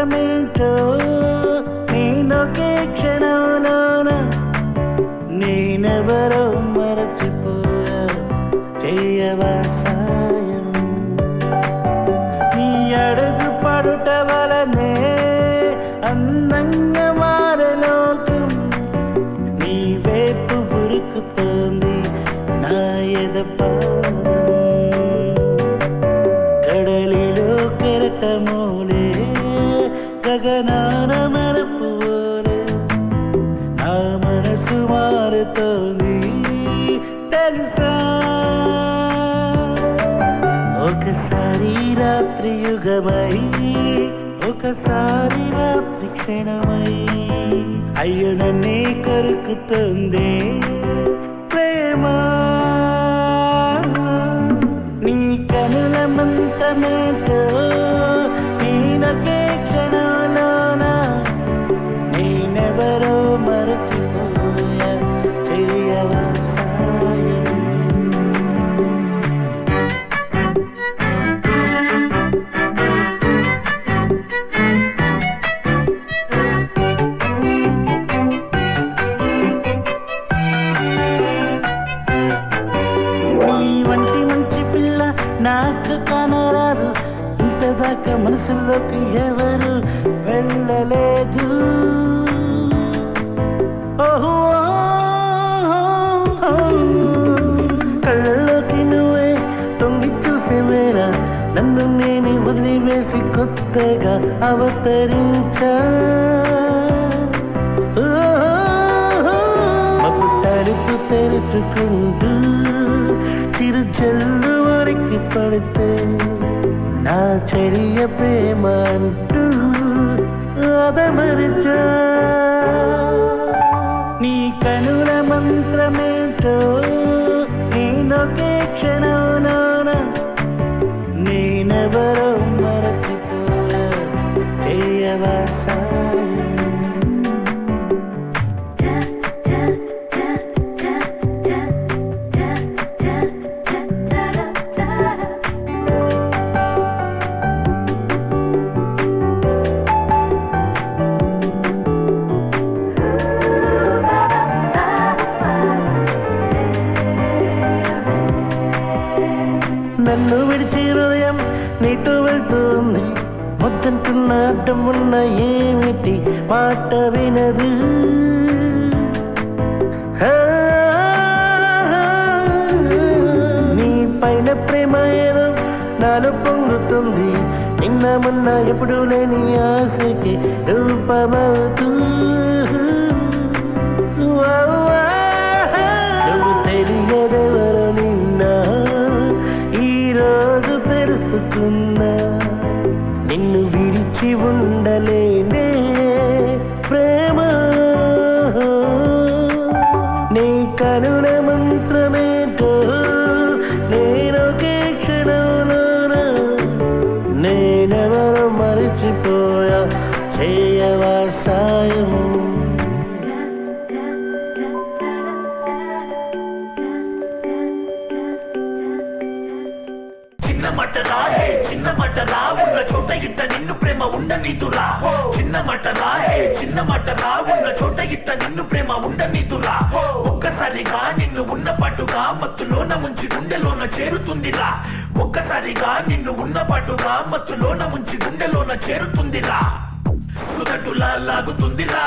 మంత్రమేంటో నేనొకే క్షణంలోన నేనెవరో మరచిపోయా చెయ్యవా సాయం నీ అడుగు పడుట వలనే అందంగా మారలోకం నీ వైపు ఉరుకుతోంది నా ఎద పాదం కడలిలో కెరటమూలే గగనాన మెరుపులే నా మనసు మారుతోంది తెలుసా ఒకసారి రాత్రి యుగమై ఒకసారి రాత్రి క్షణమై అయ్యో నన్నే కొరుకుతుంది ప్రేమ నీ కనుల మంత్రమేంటో నేనొకే క్షణంలోన నేనెవరో మరచిపోయా చెయ్యవా సాయం నాకు కానరాదు ఇంతదాకా మనసులోకి ఎవరు వెళ్ళలేదు ఓహో కళ్ళలోకి నువ్వే తొంగి చూసేవేరా నన్ను నేనే వదిలివేసి కొత్తగా అవతరించా తలుపు తెరుచుకుంటూ చిరు జల్లు వరికి పడితే నా చెరియ ప్రేమ అంటూ అదమరిచా నీ కనుల మంత్రమేంటో నేనొకే క్షణంలోన నేనెవరో మరచిపోయా చెయ్యవా సాయం నన్ను విడిచి హృదయం నీతో వెళ్తుంది వద్దంటున్న అడ్డం ఉన్న ఏమిటి మాట వినదు నీ పైన ప్రేమ ఏదో నాలో పొంగుతుంది నిన్న మొన్న ఎప్పుడు లేని ఆశకి రూపమవుతూ నువ్వు తెలియదెవరో నిన్న ఈరోజు తెలుసుకున్నా నిన్ను విడిచి ఉండలేనే ప్రేమ నీ కనుల మంత్రమేంటో నేనొకే క్షణంలోన నేనెవరో మరిచిపోయా చెయ్యవా సాయం చిన్న మటరా ఉన్న చోట ఇట్ట నిన్ను ప్రేమ ఉండనీతురా చిన్న మటరా ఉన్న చోట ఇట్ట నిన్ను ప్రేమ ఉండనీతురా ఒక్కసారిగా నిన్ను ఉన్న పాటుగా మత్తులోన ముంచి గుండెలోన చేరుతుందిరా ఒక్కసారిగా నిన్ను ఉన్న పాటుగా మత్తులోన ముంచి గుండెలోన చేరుతుందిరా సుదటులా లాగుతుందిరా